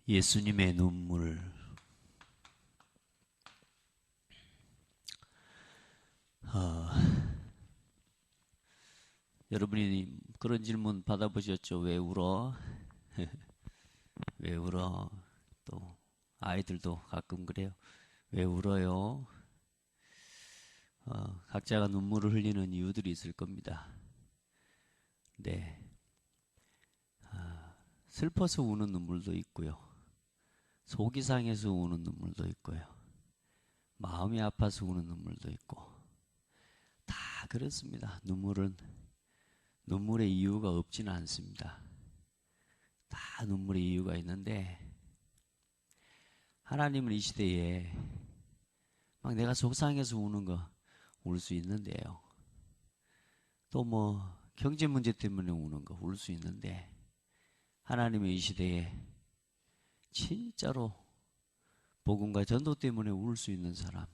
예수님의 눈물. 여러분이 그런 질문 받아보셨죠? 왜 울어? 왜 울어? 또 아이들도 가끔 그래요. 왜 울어요? 각자가 눈물을 흘리는 이유들이 있을 겁니다. 네, 슬퍼서 우는 눈물도 있고요. 속이 상해서 우는 눈물도 있고요. 마음이 아파서 우는 눈물도 있고, 다 그렇습니다. 눈물의 이유가 없지는 않습니다. 다 눈물의 이유가 있는데, 하나님은 이 시대에 막 내가 속상해서 우는 거 울 수 있는데요. 또 경제 문제 때문에 우는 거 울 수 있는데, 하나님은 이 시대에 진짜로 복음과 전도 때문에 울 수 있는 사람.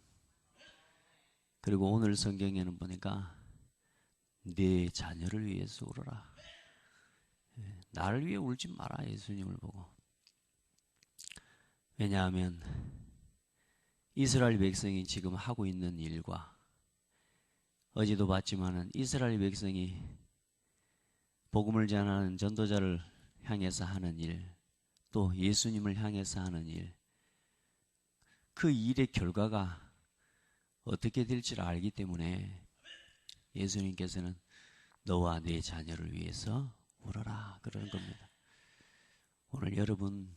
그리고 오늘 성경에는 보니까 네 자녀를 위해서 울어라. 나를 위해 울지 마라. 예수님을 보고. 왜냐하면 이스라엘 백성이 지금 하고 있는 일과, 어제도 봤지만은 이스라엘 백성이 복음을 전하는 전도자를 향해서 하는 일, 또 예수님을 향해서 하는 일, 그 일의 결과가 어떻게 될지를 알기 때문에 예수님께서는 너와 네 자녀를 위해서 울어라 그러는 겁니다. 오늘 여러분,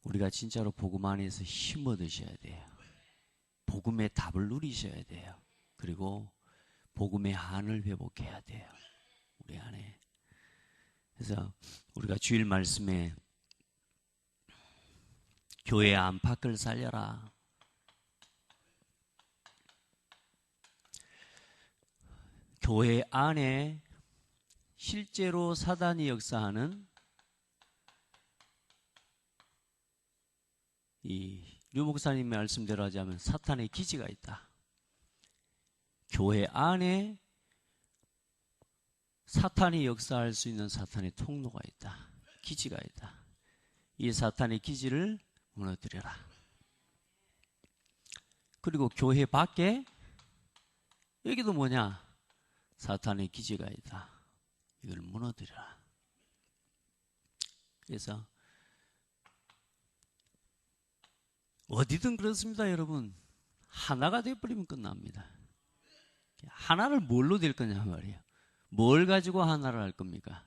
우리가 진짜로 복음 안에서 힘 얻으셔야 돼요. 복음의 답을 누리셔야 돼요. 그리고 복음의 한을 회복해야 돼요. 우리 안에. 그래서 우리가 주일 말씀에 교회 안팎을 살려라. 교회 안에 실제로 사단이 역사하는 이 류 목사님의 말씀대로 하자면 사탄의 기지가 있다. 교회 안에 사탄이 역사할 수 있는 사탄의 통로가 있다. 기지가 있다. 이 사탄의 기지를 무너뜨려라. 그리고 교회 밖에 여기도 뭐냐? 사탄의 기지가 있다. 이걸 무너뜨려라. 그래서 어디든 그렇습니다, 여러분. 하나가 되어버리면 끝납니다. 하나를 뭘로 될 거냐 말이에요. 뭘 가지고 하나를 할 겁니까?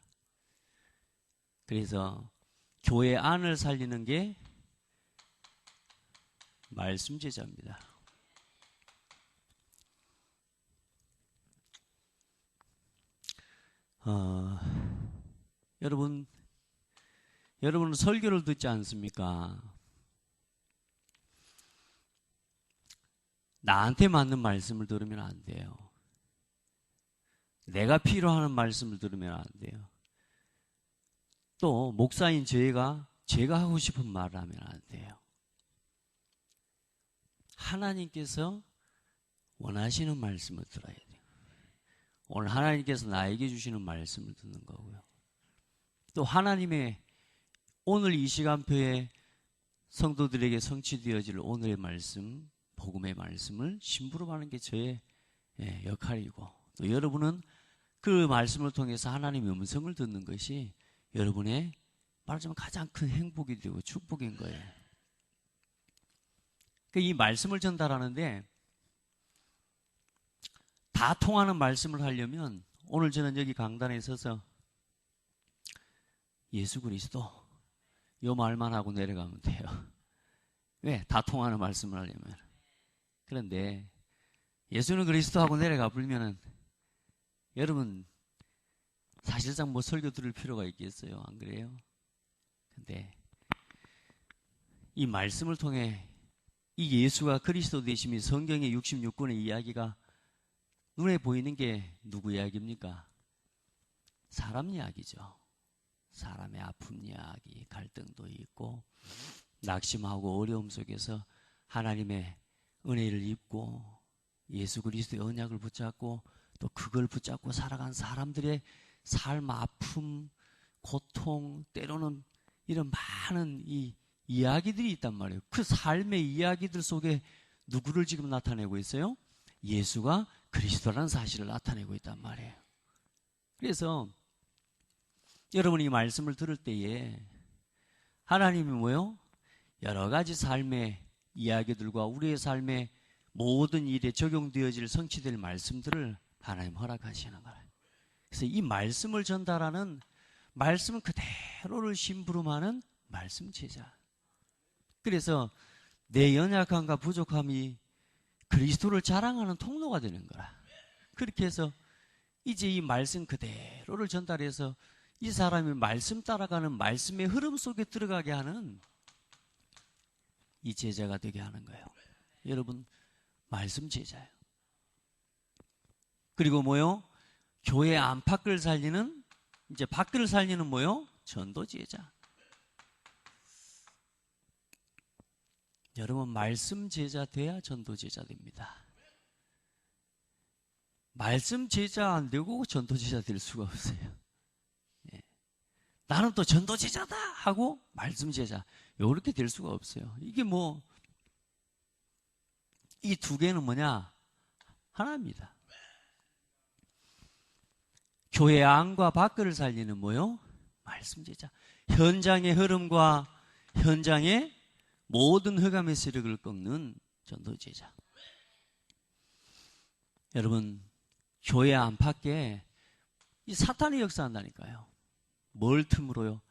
그래서 교회 안을 살리는 게 말씀 제자입니다. 여러분은 설교를 듣지 않습니까? 나한테 맞는 말씀을 들으면 안 돼요. 내가 필요한 말씀을 들으면 안 돼요. 또 목사인 제가 하고 싶은 말을 하면 안 돼요. 하나님께서 원하시는 말씀을 들어야 돼요. 오늘 하나님께서 나에게 주시는 말씀을 듣는 거고요. 또 하나님의 오늘 이 시간표에 성도들에게 성취되어질 오늘의 말씀, 복음의 말씀을 심부름하는 게 저의 역할이고, 또 여러분은 그 말씀을 통해서 하나님의 음성을 듣는 것이 여러분의 말하자면 가장 큰 행복이 되고 축복인 거예요. 이 말씀을 전달하는데 다 통하는 말씀을 하려면 오늘 저는 여기 강단에 서서 예수 그리스도 이 말만 하고 내려가면 돼요. 왜? 다 통하는 말씀을 하려면. 그런데 예수는 그리스도 하고 내려가 버리면은 여러분 사실상 설교 들을 필요가 있겠어요? 안 그래요? 근데 이 말씀을 통해 이 예수가 그리스도 되심이 성경의 66권의 이야기가 눈에 보이는 게 누구 이야기입니까? 사람 이야기죠. 사람의 아픔 이야기, 갈등도 있고 낙심하고 어려움 속에서 하나님의 은혜를 입고 예수 그리스도의 언약을 붙잡고 또 그걸 붙잡고 살아간 사람들의 삶, 아픔, 고통, 때로는 이런 많은 이 이야기들이 있단 말이에요. 그 삶의 이야기들 속에 누구를 지금 나타내고 있어요? 예수가 그리스도라는 사실을 나타내고 있단 말이에요. 그래서 여러분이 이 말씀을 들을 때에 하나님이 뭐요? 여러 가지 삶의 이야기들과 우리의 삶의 모든 일에 적용되어질 성취될 말씀들을 하나님 허락하시는 거예요. 그래서 이 말씀을 전달하는 말씀 그대로를 심부름하는 말씀 제자. 그래서 내 연약함과 부족함이 그리스도를 자랑하는 통로가 되는 거라. 그렇게 해서 이제 이 말씀 그대로를 전달해서 이 사람이 말씀 따라가는 말씀의 흐름 속에 들어가게 하는 이 제자가 되게 하는 거예요. 여러분, 말씀 제자예요. 그리고 뭐요? 교회 안팎을 살리는, 이제 밖을 살리는 뭐요? 전도 제자. 여러분, 말씀 제자 돼야 전도 제자 됩니다. 말씀 제자 안 되고 전도 제자 될 수가 없어요. 예. 나는 또 전도 제자다 하고 말씀 제자, 이렇게 될 수가 없어요. 이게 뭐, 이 두 개는 뭐냐? 하나입니다. 교회 안과 밖을 살리는 뭐요? 말씀 제자. 현장의 흐름과 현장의 모든 흑암의 세력을 꺾는 전도 제자. 여러분, 교회 안팎에 이 사탄이 역사한다니까요. 뭘 틈으로요?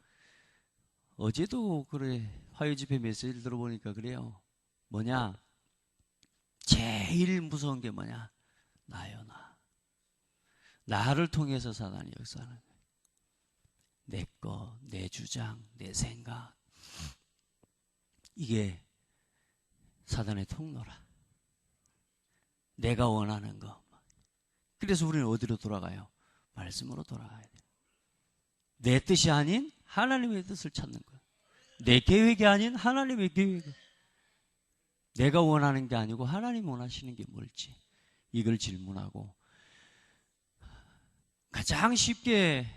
어제도 그래 화요 집회 메시지를 들어보니까 그래요. 뭐냐? 제일 무서운 게 뭐냐? 나요, 나. 나를 통해서 사단이 역사하는 거예요. 내 거, 내 주장, 내 생각. 이게 사단의 통로라. 내가 원하는 거. 그래서 우리는 어디로 돌아가요? 말씀으로 돌아가야 돼요. 내 뜻이 아닌 하나님의 뜻을 찾는 거예요. 내 계획이 아닌 하나님의 계획을. 내가 원하는 게 아니고 하나님 원하시는 게 뭘지 이걸 질문하고 가장 쉽게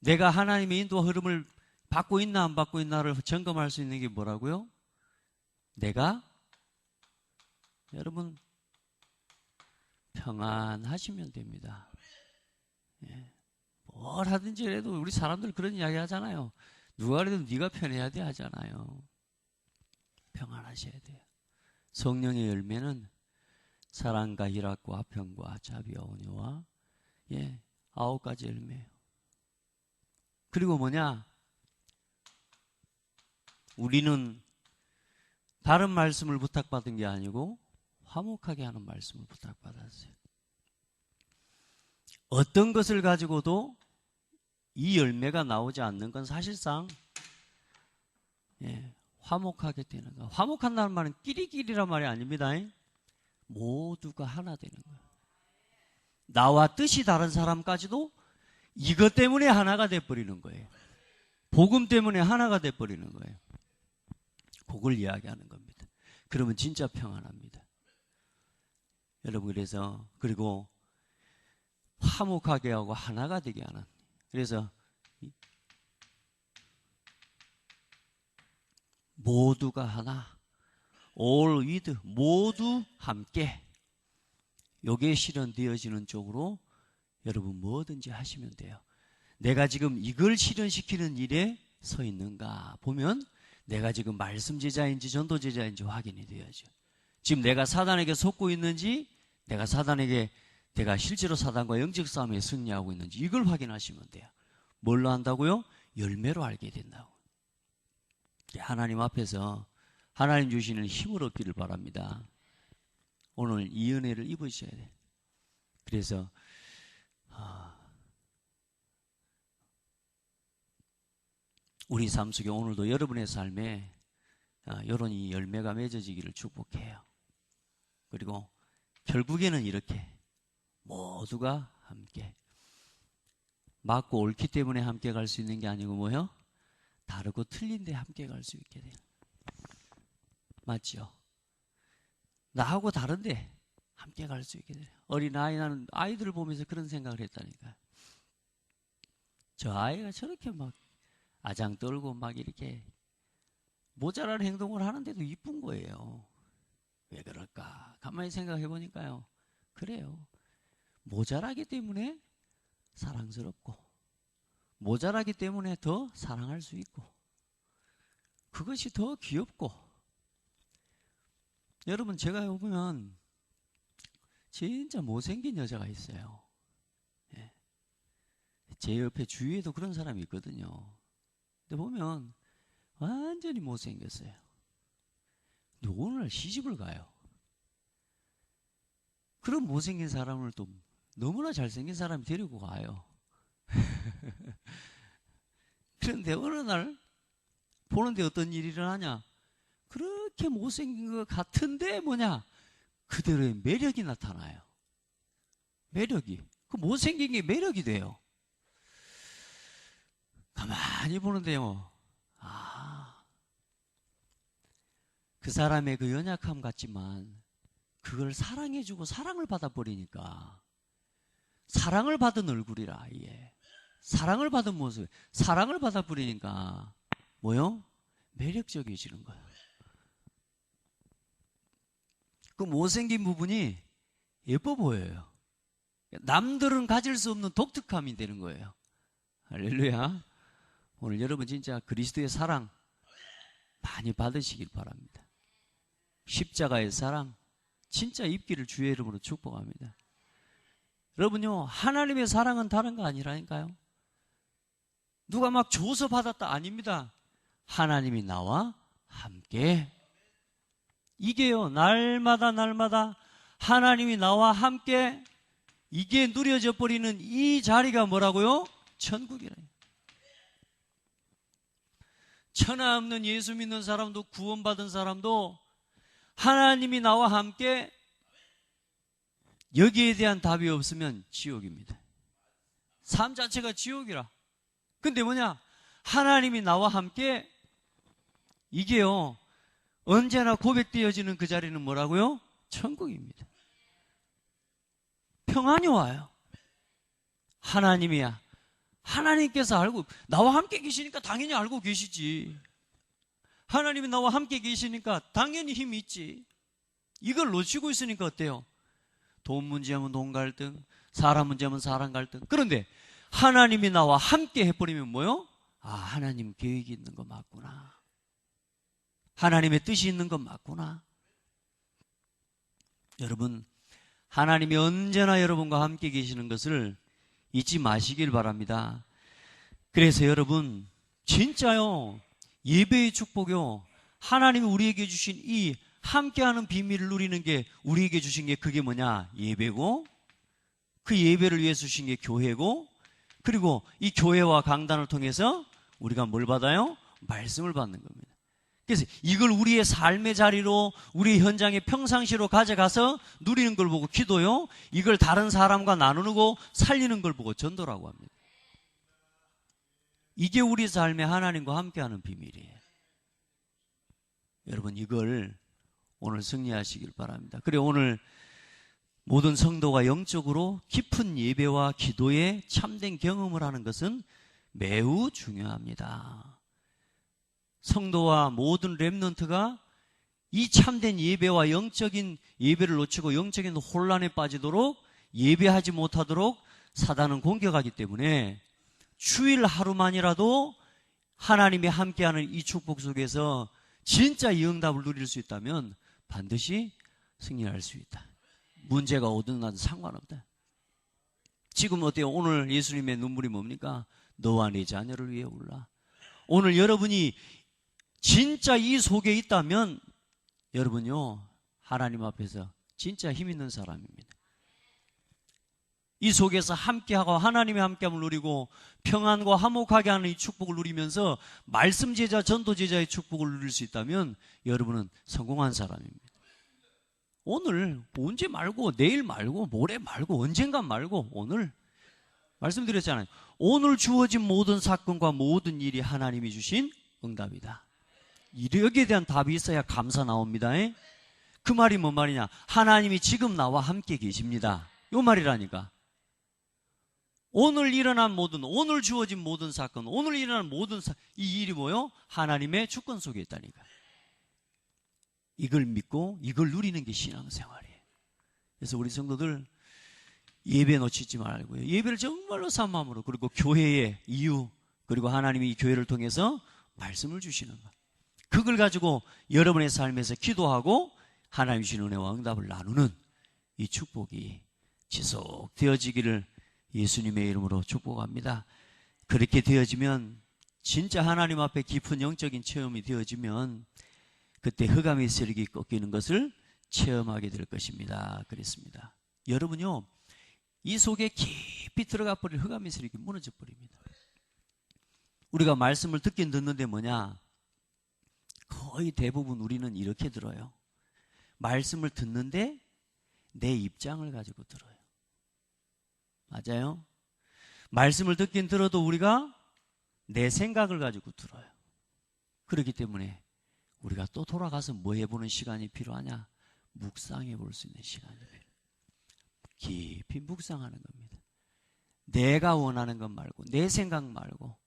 내가 하나님의 인도와 흐름을 받고 있나 안 받고 있나를 점검할 수 있는 게 뭐라고요? 내가 여러분 평안하시면 됩니다. 예. 뭘 하든지 해도 우리 사람들 그런 이야기 하잖아요. 누가 그래도 네가 편해야 돼 하잖아요. 평안하셔야 돼요. 성령의 열매는 사랑과 희락과 화평과 자비와 온유와 9가지 열매예요. 그리고 뭐냐? 우리는 다른 말씀을 부탁받은 게 아니고 화목하게 하는 말씀을 부탁받았어요. 어떤 것을 가지고도 이 열매가 나오지 않는 건 사실상 화목하게 되는 거예요. 화목한다는 말은 끼리끼리란 말이 아닙니다. 모두가 하나 되는 거예요. 나와 뜻이 다른 사람까지도 이것 때문에 하나가 돼버리는 거예요. 복음 때문에 하나가 돼버리는 거예요. 그걸 이야기하는 겁니다. 그러면 진짜 평안합니다. 여러분, 그리고 화목하게 하고 하나가 되게 하는. 그래서 모두가 하나, all with, 모두 함께. 요게 실현되어지는 쪽으로 여러분 뭐든지 하시면 돼요. 내가 지금 이걸 실현시키는 일에 서 있는가 보면 내가 지금 말씀 제자인지 전도 제자인지 확인이 돼야죠. 지금 내가 사단에게 속고 있는지 내가 실제로 사단과 영적 싸움에 승리하고 있는지 이걸 확인하시면 돼요. 뭘로 한다고요? 열매로 알게 된다고. 하나님 앞에서 하나님 주시는 힘을 얻기를 바랍니다. 오늘 이 은혜를 입으셔야 돼요. 그래서 우리 삶 속에 오늘도 여러분의 삶에 이런 이 열매가 맺어지기를 축복해요. 그리고 결국에는 이렇게 모두가 함께 맞고 옳기 때문에 함께 갈 수 있는 게 아니고 뭐요? 다르고 틀린데 함께 갈 수 있게 돼요. 맞죠? 나하고 다른데 함께 갈 수 있게 돼요. 나는 아이들을 보면서 그런 생각을 했다니까. 저 아이가 저렇게 막 아장 떨고 막 이렇게 모자란 행동을 하는데도 이쁜 거예요. 왜 그럴까? 가만히 생각해 보니까요. 그래요. 모자라기 때문에 사랑스럽고, 모자라기 때문에 더 사랑할 수 있고, 그것이 더 귀엽고. 여러분, 제가 보면 진짜 못생긴 여자가 있어요. 예. 제 옆에 주위에도 그런 사람이 있거든요. 근데 보면 완전히 못생겼어요. 근데 오늘 시집을 가요. 그런 못생긴 사람을 또 너무나 잘생긴 사람이 데리고 가요. 그런데 어느 날 보는데 어떤 일이 일어나냐? 그렇게 못생긴 것 같은데 뭐냐? 그대로의 매력이 나타나요. 매력이. 그 못생긴 게 매력이 돼요. 가만히 보는데요. 그 사람의 그 연약함 같지만 그걸 사랑해주고 사랑을 받아버리니까, 사랑을 받은 얼굴이라, 이게 사랑을 받은 모습, 사랑을 받아버리니까 뭐요? 매력적이어지는 거예요. 그 못생긴 부분이 예뻐 보여요. 남들은 가질 수 없는 독특함이 되는 거예요. 할렐루야. 오늘 여러분 진짜 그리스도의 사랑 많이 받으시길 바랍니다. 십자가의 사랑 진짜 입기를 주의 이름으로 축복합니다. 여러분요, 하나님의 사랑은 다른 거 아니라니까요. 누가 막 줘서 받았다 아닙니다. 하나님이 나와 함께, 이게요, 날마다 하나님이 나와 함께, 이게 누려져 버리는 이 자리가 뭐라고요? 천국이래요. 천하 없는 예수 믿는 사람도, 구원받은 사람도 하나님이 나와 함께, 여기에 대한 답이 없으면 지옥입니다. 삶 자체가 지옥이라. 근데 뭐냐? 하나님이 나와 함께, 이게요, 언제나 고백되어지는 그 자리는 뭐라고요? 천국입니다. 평안이 와요. 하나님이야. 하나님께서 알고, 나와 함께 계시니까 당연히 알고 계시지. 하나님이 나와 함께 계시니까 당연히 힘이 있지. 이걸 놓치고 있으니까 어때요? 돈 문제하면 돈 갈등, 사람 문제하면 사람 갈등. 그런데 하나님이 나와 함께 해버리면 뭐요? 아, 하나님 계획이 있는 거 맞구나. 하나님의 뜻이 있는 건 맞구나. 여러분, 하나님이 언제나 여러분과 함께 계시는 것을 잊지 마시길 바랍니다. 그래서 여러분, 진짜요, 예배의 축복이요, 하나님이 우리에게 주신 이 함께하는 비밀을 누리는 게, 우리에게 주신 게 그게 뭐냐? 예배고, 그 예배를 위해 주신 게 교회고, 그리고 이 교회와 강단을 통해서 우리가 뭘 받아요? 말씀을 받는 겁니다. 그래서 이걸 우리의 삶의 자리로, 우리의 현장의 평상시로 가져가서 누리는 걸 보고 기도요, 이걸 다른 사람과 나누고 살리는 걸 보고 전도라고 합니다. 이게 우리 삶에 하나님과 함께하는 비밀이에요. 여러분, 이걸 오늘 승리하시길 바랍니다. 그래, 오늘 모든 성도가 영적으로 깊은 예배와 기도에 참된 경험을 하는 것은 매우 중요합니다. 성도와 모든 렘넌트가 이 참된 예배와 영적인 예배를 놓치고 영적인 혼란에 빠지도록, 예배하지 못하도록 사단은 공격하기 때문에 주일 하루만이라도 하나님이 함께하는 이 축복 속에서 진짜 이 응답을 누릴 수 있다면 반드시 승리할 수 있다. 문제가 오든 나든 상관없다. 지금 어때요? 오늘 예수님의 눈물이 뭡니까? 너와 네 자녀를 위해 울라. 오늘 여러분이 진짜 이 속에 있다면 여러분요, 하나님 앞에서 진짜 힘 있는 사람입니다. 이 속에서 함께하고 하나님의 함께함을 누리고 평안과 화목하게 하는 이 축복을 누리면서 말씀 제자, 전도 제자의 축복을 누릴 수 있다면 여러분은 성공한 사람입니다. 오늘 언제 말고, 내일 말고, 모레 말고, 언젠간 말고, 오늘 말씀드렸잖아요. 오늘 주어진 모든 사건과 모든 일이 하나님이 주신 응답이다. 여기에 대한 답이 있어야 감사 나옵니다. 그 말이 뭔 말이냐? 하나님이 지금 나와 함께 계십니다. 이 말이라니까. 오늘 일어난 모든, 오늘 주어진 모든 사건, 오늘 일어난 모든 이 일이 뭐요? 하나님의 주권 속에 있다니까. 이걸 믿고 이걸 누리는 게 신앙생활이에요. 그래서 우리 성도들 예배 놓치지 말고요. 예배를 정말로 산 마음으로, 그리고 교회의 이유, 그리고 하나님이 이 교회를 통해서 말씀을 주시는 것, 그걸 가지고 여러분의 삶에서 기도하고 하나님 주신 은혜와 응답을 나누는 이 축복이 지속되어지기를 예수님의 이름으로 축복합니다. 그렇게 되어지면, 진짜 하나님 앞에 깊은 영적인 체험이 되어지면 그때 흑암의 세력이 꺾이는 것을 체험하게 될 것입니다. 그랬습니다. 여러분요, 이 속에 깊이 들어가 버릴 흑암의 세력이 무너져 버립니다. 우리가 말씀을 듣긴 듣는데 뭐냐? 거의 대부분 우리는 이렇게 들어요. 말씀을 듣는데 내 입장을 가지고 들어요. 맞아요? 말씀을 듣긴 들어도 우리가 내 생각을 가지고 들어요. 그렇기 때문에 우리가 또 돌아가서 뭐 해보는 시간이 필요하냐? 묵상해 볼 수 있는 시간이 필요해요. 깊이 묵상하는 겁니다. 내가 원하는 것 말고, 내 생각 말고,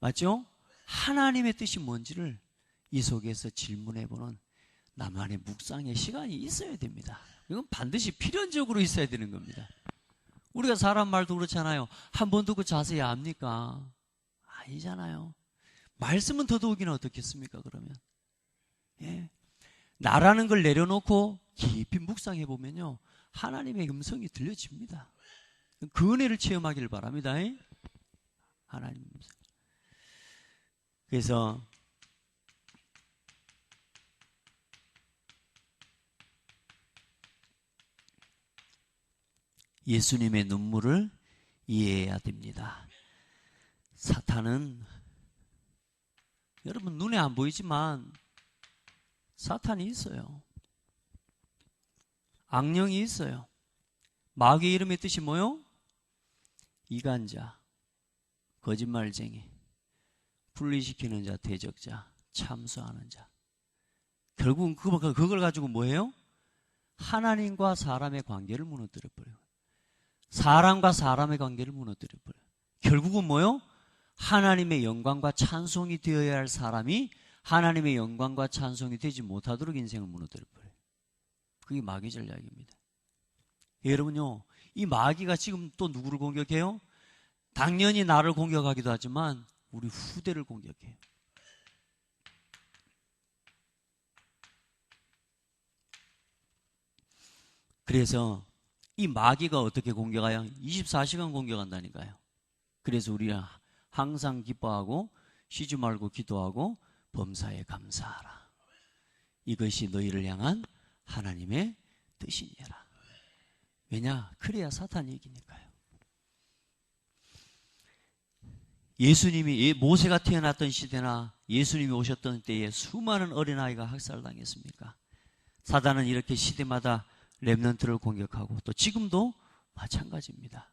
맞죠? 하나님의 뜻이 뭔지를 이 속에서 질문해보는 나만의 묵상의 시간이 있어야 됩니다. 이건 반드시 필연적으로 있어야 되는 겁니다. 우리가 사람 말도 그렇잖아요. 한 번 듣고 자세히 압니까? 아니잖아요. 말씀은 더더욱이나 어떻겠습니까, 그러면? 예. 나라는 걸 내려놓고 깊이 묵상해 보면요, 하나님의 음성이 들려집니다. 그 은혜를 체험하기를 바랍니다. 하나님의 음성. 그래서 예수님의 눈물을 이해해야 됩니다. 사탄은, 여러분 눈에 안 보이지만 사탄이 있어요. 악령이 있어요. 마귀의 이름의 뜻이 뭐요? 이간자, 거짓말쟁이, 분리시키는 자, 대적자, 참수하는 자. 결국은 그걸 가지고 뭐예요? 하나님과 사람의 관계를 무너뜨려버려요. 사람과 사람의 관계를 무너뜨려버려요. 결국은 뭐요? 하나님의 영광과 찬송이 되어야 할 사람이 하나님의 영광과 찬송이 되지 못하도록 인생을 무너뜨려버려요. 그게 마귀 전략입니다. 여러분요, 이 마귀가 지금 또 누구를 공격해요? 당연히 나를 공격하기도 하지만 우리 후대를 공격해요. 그래서 이 마귀가 어떻게 공격해요? 24시간 공격한다니까요. 그래서 우리가 항상 기뻐하고 쉬지 말고 기도하고 범사에 감사하라. 이것이 너희를 향한 하나님의 뜻이니라. 왜냐? 그래야 사탄이 이기니까요. 예수님이, 모세가 태어났던 시대나 예수님이 오셨던 때에 수많은 어린아이가 학살당했습니까? 사단은 이렇게 시대마다 렘넌트를 공격하고, 또 지금도 마찬가지입니다.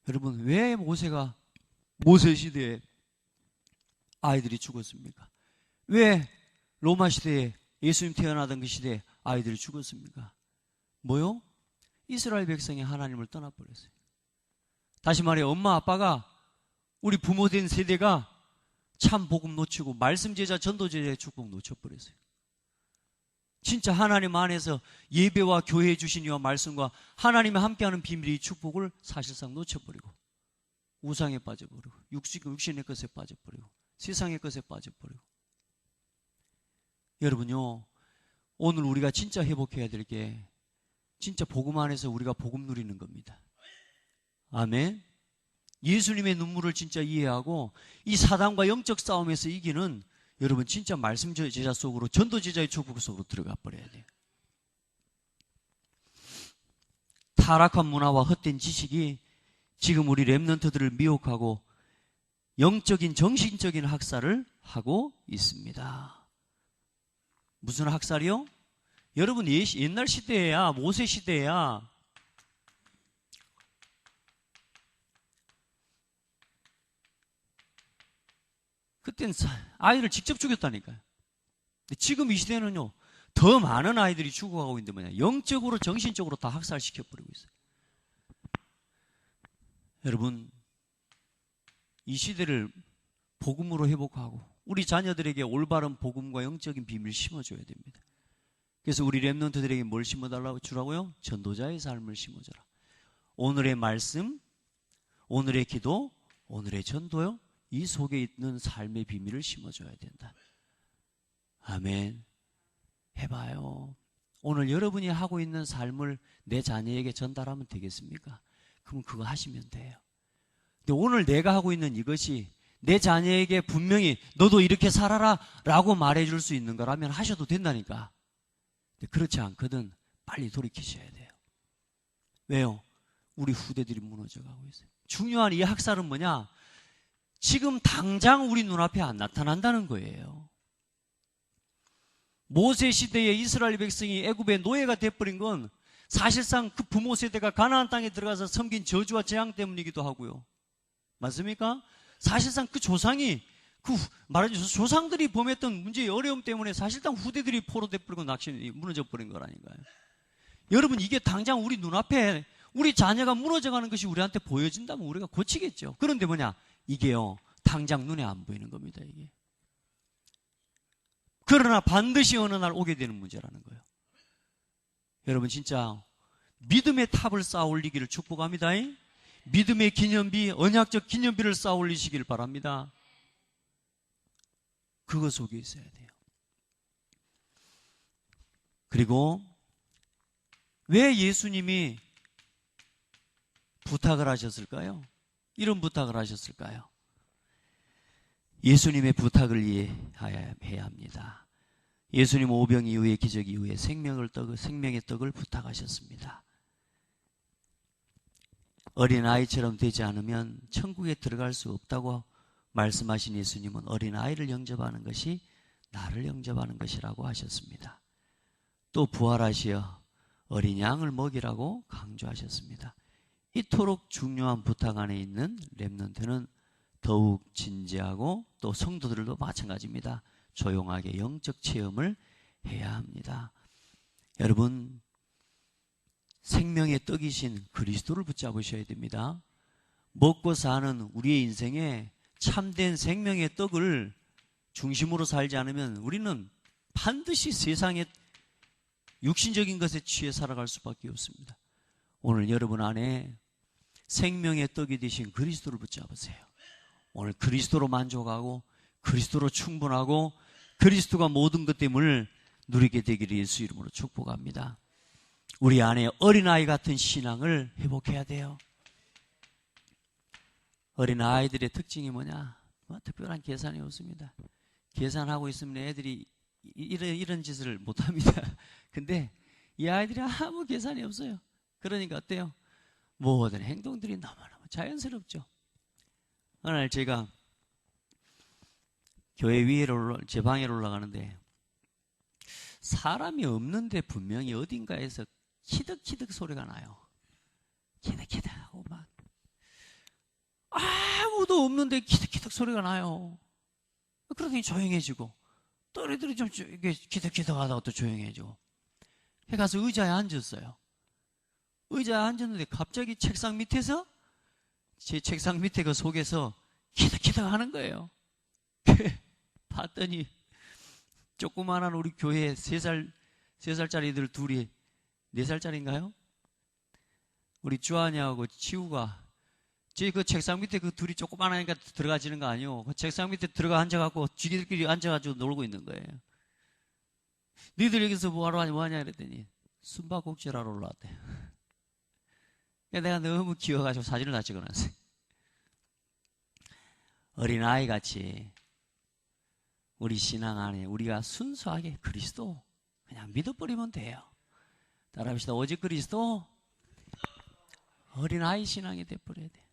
여러분, 왜 모세 시대에 아이들이 죽었습니까? 왜 로마 시대에, 예수님 태어나던 그 시대에 아이들이 죽었습니까? 뭐요? 이스라엘 백성이 하나님을 떠나버렸어요. 다시 말해, 엄마 아빠가, 우리 부모된 세대가 참 복음 놓치고 말씀 제자, 전도 제자의 축복 놓쳐버렸어요. 진짜 하나님 안에서 예배와 교회에 주신 이와 말씀과 하나님의 함께하는 비밀의 축복을 사실상 놓쳐버리고 우상에 빠져버리고 육신의 것에 빠져버리고 세상의 것에 빠져버리고. 여러분요, 오늘 우리가 진짜 회복해야 될 게 진짜 복음 안에서 우리가 복음 누리는 겁니다. 아멘. 예수님의 눈물을 진짜 이해하고 이 사단과 영적 싸움에서 이기는, 여러분 진짜 말씀 제자 속으로, 전도 제자의 축복 속으로 들어가 버려야 돼요. 타락한 문화와 헛된 지식이 지금 우리 렘넌트들을 미혹하고 영적인, 정신적인 학살을 하고 있습니다. 무슨 학살이요? 여러분 옛날 시대야, 모세 시대야, 그때는 아이를 직접 죽였다니까요. 근데 지금 이 시대는요, 더 많은 아이들이 죽어가고 있는데 영적으로, 정신적으로 다 학살시켜버리고 있어요. 여러분, 이 시대를 복음으로 회복하고 우리 자녀들에게 올바른 복음과 영적인 비밀을 심어줘야 됩니다. 그래서 우리 렘넌트들에게 뭘 심어달라고 주라고요? 전도자의 삶을 심어줘라. 오늘의 말씀, 오늘의 기도, 오늘의 전도요. 이 속에 있는 삶의 비밀을 심어줘야 된다. 아멘. 해봐요. 오늘 여러분이 하고 있는 삶을 내 자녀에게 전달하면 되겠습니까? 그럼 그거 하시면 돼요. 근데 오늘 내가 하고 있는 이것이 내 자녀에게 분명히 너도 이렇게 살아라 라고 말해줄 수 있는 거라면 하셔도 된다니까. 근데 그렇지 않거든 빨리 돌이키셔야 돼요. 왜요? 우리 후대들이 무너져가고 있어요. 중요한 이 학살은 뭐냐? 지금 당장 우리 눈앞에 안 나타난다는 거예요. 모세 시대에 이스라엘 백성이 애굽의 노예가 돼버린 건 사실상 그 부모 세대가 가나안 땅에 들어가서 섬긴 저주와 재앙 때문이기도 하고요. 맞습니까? 사실상 그 조상이 말하자면 조상들이 범했던 문제의 어려움 때문에 사실상 후대들이 포로돼버리고 낙심이 무너져버린 거라니까요. 여러분, 이게 당장 우리 눈앞에 우리 자녀가 무너져가는 것이 우리한테 보여진다면 우리가 고치겠죠. 그런데 뭐냐? 이게요, 당장 눈에 안 보이는 겁니다, 이게. 그러나 반드시 어느 날 오게 되는 문제라는 거예요. 여러분, 진짜 믿음의 탑을 쌓아 올리기를 축복합니다. 믿음의 기념비, 언약적 기념비를 쌓아 올리시길 바랍니다. 그것 속에 있어야 돼요. 그리고 왜 예수님이 부탁을 하셨을까요? 이런 부탁을 하셨을까요? 예수님의 부탁을 이해해야 합니다. 예수님 오병 이후에 기적 이후에 생명의 떡을 부탁하셨습니다. 어린아이처럼 되지 않으면 천국에 들어갈 수 없다고 말씀하신 예수님은 어린아이를 영접하는 것이 나를 영접하는 것이라고 하셨습니다. 또 부활하시어 어린 양을 먹이라고 강조하셨습니다. 이토록 중요한 부탁 안에 있는 렘넌트는 더욱 진지하고 또 성도들도 마찬가지입니다. 조용하게 영적 체험을 해야 합니다. 여러분, 생명의 떡이신 그리스도를 붙잡으셔야 됩니다. 먹고 사는 우리의 인생에 참된 생명의 떡을 중심으로 살지 않으면 우리는 반드시 세상의 육신적인 것에 취해 살아갈 수밖에 없습니다. 오늘 여러분 안에 생명의 떡이 되신 그리스도를 붙잡으세요. 오늘 그리스도로 만족하고 그리스도로 충분하고 그리스도가 모든 것됨을 누리게 되기를 예수 이름으로 축복합니다. 우리 안에 어린아이 같은 신앙을 회복해야 돼요. 어린아이들의 특징이 뭐냐? 특별한 계산이 없습니다. 계산하고 있으면 애들이 이런 짓을 못합니다. 근데 이 아이들이 아무 계산이 없어요. 그러니까 어때요? 모든 행동들이 너무너무 자연스럽죠. 어느 날 제가 교회 제 방에 올라가는데 사람이 없는데 분명히 어딘가에서 키득키득 소리가 나요. 키득키득 하고 막 아무도 없는데 키득키득 소리가 나요. 그러더니 조용해지고 또 애들이 좀 키득키득 하다가 또 조용해지고 가서 의자에 앉았어요. 의자에 앉았는데 갑자기 책상 밑에서 제 책상 밑에 그 속에서 키득키득 하는 거예요. 봤더니 조그만한 우리 교회 3살짜리들 둘이 4살짜리인가요? 우리 주한이하고 치우가 제 그 책상 밑에 그 둘이 조그만하니까 들어가지는 거 아니에요. 그 책상 밑에 들어가 앉아갖고 쥐들끼리 앉아가지고 놀고 있는 거예요. 너희들 여기서 뭐하냐 그랬더니 숨바꼭질하러 올라왔대. 내가 너무 귀여워가지고 사진을 다 찍어놨어요. 어린아이같이 우리 신앙 안에 우리가 순수하게 그리스도 그냥 믿어버리면 돼요. 따라합시다. 오직 그리스도. 어린아이 신앙이 돼버려야 돼요.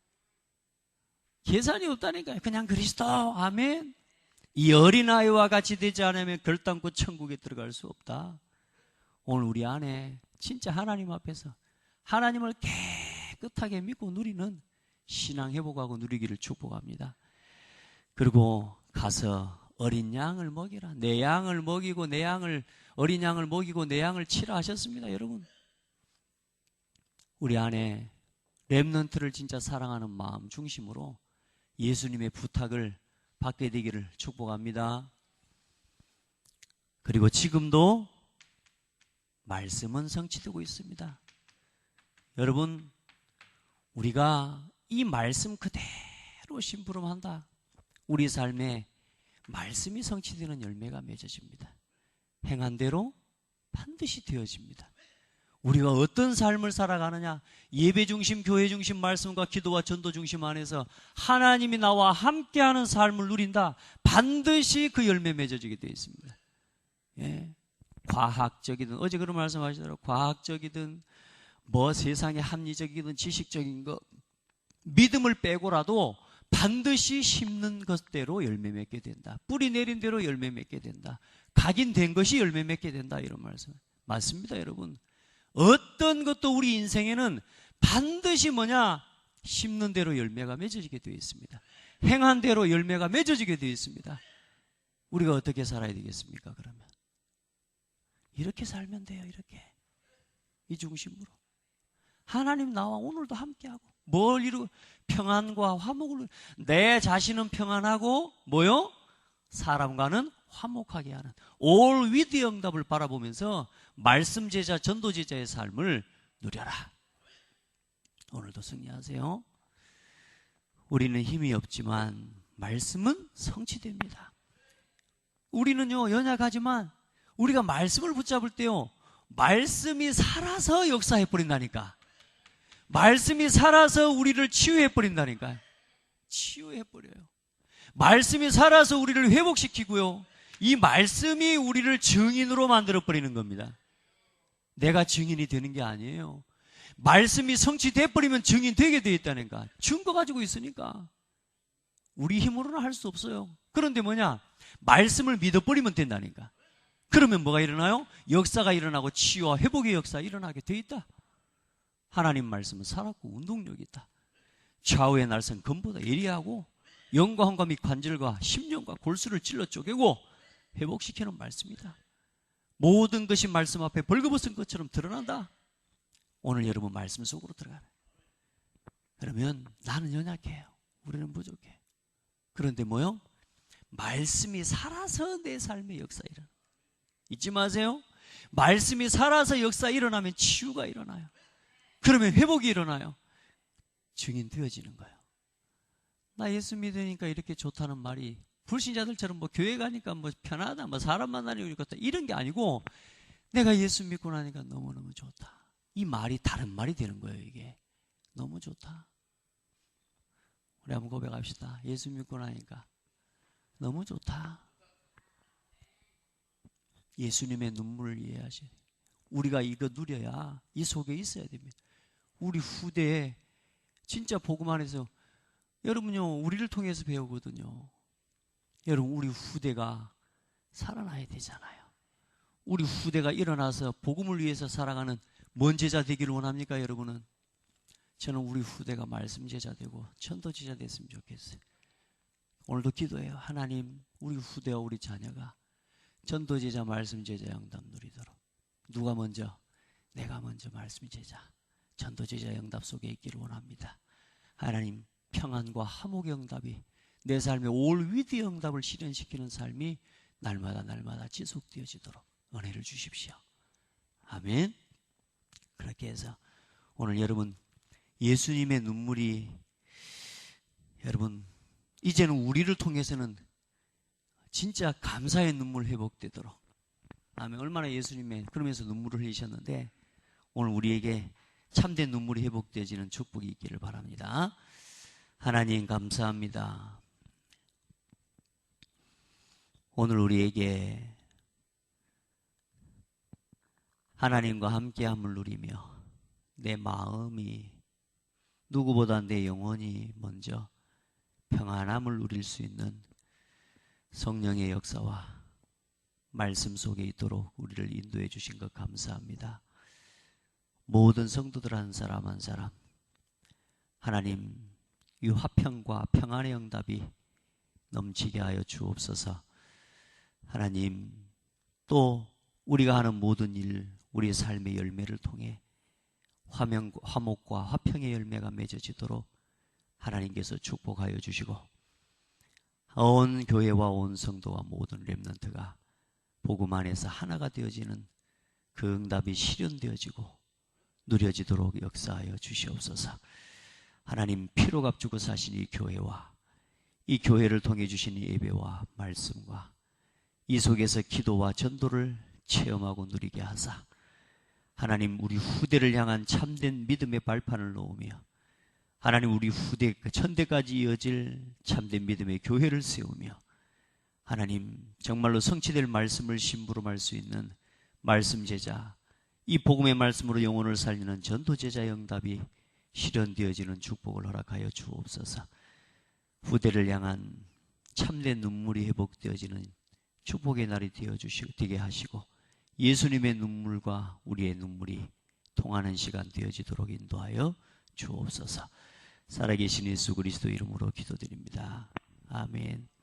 계산이 없다니까요. 그냥 그리스도. 아멘. 이 어린아이와 같이 되지 않으면 결단코 천국에 들어갈 수 없다. 오늘 우리 안에 진짜 하나님 앞에서 하나님을 깨끗하게 믿고 누리는 신앙 회복하고 누리기를 축복합니다. 그리고 가서 어린 양을 먹이라. 내 양을 먹이고 어린 양을 먹이고 내 양을 치라 하셨습니다. 여러분, 우리 안에 렘넌트를 진짜 사랑하는 마음 중심으로 예수님의 부탁을 받게 되기를 축복합니다. 그리고 지금도 말씀은 성취되고 있습니다. 여러분, 우리가 이 말씀 그대로 심부름한다. 우리 삶에 말씀이 성취되는 열매가 맺어집니다. 행한 대로 반드시 되어집니다. 우리가 어떤 삶을 살아가느냐, 예배 중심, 교회 중심, 말씀과 기도와 전도 중심 안에서 하나님이 나와 함께하는 삶을 누린다. 반드시 그 열매 맺어지게 되어 있습니다. 예. 과학적이든, 어제 그런 말씀하시더라고요. 과학적이든 뭐 세상에 합리적이든 지식적인 것, 믿음을 빼고라도 반드시 심는 것대로 열매 맺게 된다. 뿌리 내린 대로 열매 맺게 된다. 각인된 것이 열매 맺게 된다. 이런 말씀 맞습니다, 여러분. 어떤 것도 우리 인생에는 반드시 뭐냐? 심는 대로 열매가 맺어지게 되어 있습니다. 행한 대로 열매가 맺어지게 되어 있습니다. 우리가 어떻게 살아야 되겠습니까, 그러면? 이렇게 살면 돼요, 이렇게. 이 중심으로. 하나님 나와 오늘도 함께하고, 뭘 이루고, 평안과 화목을, 내 자신은 평안하고, 뭐요? 사람과는 화목하게 하는 올 위드 응답을 바라보면서 말씀 제자, 전도 제자의 삶을 누려라. 오늘도 승리하세요. 우리는 힘이 없지만 말씀은 성취됩니다. 우리는요, 연약하지만 우리가 말씀을 붙잡을 때요, 말씀이 살아서 역사해버린다니까. 말씀이 살아서 우리를 치유해버린다니까요. 치유해버려요. 말씀이 살아서 우리를 회복시키고요, 이 말씀이 우리를 증인으로 만들어버리는 겁니다. 내가 증인이 되는 게 아니에요. 말씀이 성취돼버리면 증인 되게 되어 있다니까. 증거 가지고 있으니까. 우리 힘으로는 할 수 없어요. 그런데 뭐냐? 말씀을 믿어버리면 된다니까. 그러면 뭐가 일어나요? 역사가 일어나고 치유와 회복의 역사가 일어나게 되어 있다. 하나님 말씀은 살았고 운동력이 있다. 좌우의 날선 검보다 예리하고 영광과 및 관절과 심령과 골수를 찔러 쪼개고 회복시키는 말씀이다. 모든 것이 말씀 앞에 벌거벗은 것처럼 드러난다. 오늘 여러분 말씀 속으로 들어가라. 그러면 나는 연약해요. 우리는 부족해. 그런데 뭐요? 말씀이 살아서 내 삶의 역사 일어나. 잊지 마세요. 말씀이 살아서 역사 일어나면 치유가 일어나요. 그러면 회복이 일어나요. 증인 되어지는 거예요. 나 예수 믿으니까 이렇게 좋다는 말이 불신자들처럼 뭐 교회 가니까 뭐 편하다, 뭐 사람 만나니까 좋다, 이런 게 아니고 내가 예수 믿고 나니까 너무너무 좋다. 이 말이 다른 말이 되는 거예요. 이게 너무 좋다. 우리 한번 고백합시다. 예수 믿고 나니까 너무 좋다. 예수님의 눈물을 이해하셔야 돼요. 우리가 이거 누려야 이 속에 있어야 됩니다. 우리 후대에 진짜 복음 안에서 여러분요, 우리를 통해서 배우거든요. 여러분, 우리 후대가 살아나야 되잖아요. 우리 후대가 일어나서 복음을 위해서 살아가는 뭔 제자 되기를 원합니까, 여러분은? 저는 우리 후대가 말씀 제자 되고 전도 제자 됐으면 좋겠어요. 오늘도 기도해요. 하나님, 우리 후대와 우리 자녀가 전도 제자, 말씀 제자 영답 누리도록. 누가 먼저? 내가 먼저 말씀 제자, 전도 제자 영답 속에 있기를 원합니다. 하나님, 평안과 화목의 응답이 내 삶의 올 위드 응답을 실현시키는 삶이 날마다 지속되어지도록 은혜를 주십시오. 아멘. 그렇게 해서 오늘 여러분, 예수님의 눈물이 여러분 이제는 우리를 통해서는 진짜 감사의 눈물 회복되도록. 아멘. 얼마나 예수님의 그러면서 눈물을 흘리셨는데 오늘 우리에게 참된 눈물이 회복되어지는 축복이 있기를 바랍니다. 하나님 감사합니다. 오늘 우리에게 하나님과 함께함을 누리며 내 마음이 누구보다 내 영혼이 먼저 평안함을 누릴 수 있는 성령의 역사와 말씀 속에 있도록 우리를 인도해 주신 것 감사합니다. 모든 성도들 한 사람 한 사람 하나님 이 화평과 평안의 응답이 넘치게 하여 주옵소서. 하나님, 또 우리가 하는 모든 일, 우리의 삶의 열매를 통해 화목과 화평의 열매가 맺어지도록 하나님께서 축복하여 주시고 온 교회와 온 성도와 모든 렘넌트가 복음 안에서 하나가 되어지는 그 응답이 실현되어지고 누려지도록 역사하여 주시옵소서. 하나님 피로 값주고 사신 이 교회와 이 교회를 통해 주신 이 예배와 말씀과 이 속에서 기도와 전도를 체험하고 누리게 하사 하나님 우리 후대를 향한 참된 믿음의 발판을 놓으며 하나님 우리 후대 천대까지 이어질 참된 믿음의 교회를 세우며 하나님 정말로 성취될 말씀을 심부름할 수 있는 말씀 제자, 이 복음의 말씀으로 영혼을 살리는 전도 제자의 응답이 실현되어지는 축복을 허락하여 주옵소서. 후대를 향한 참된 눈물이 회복되어지는 축복의 날이 되게 하시고 예수님의 눈물과 우리의 눈물이 통하는 시간 되어지도록 인도하여 주옵소서. 살아계신 예수 그리스도 이름으로 기도드립니다. 아멘.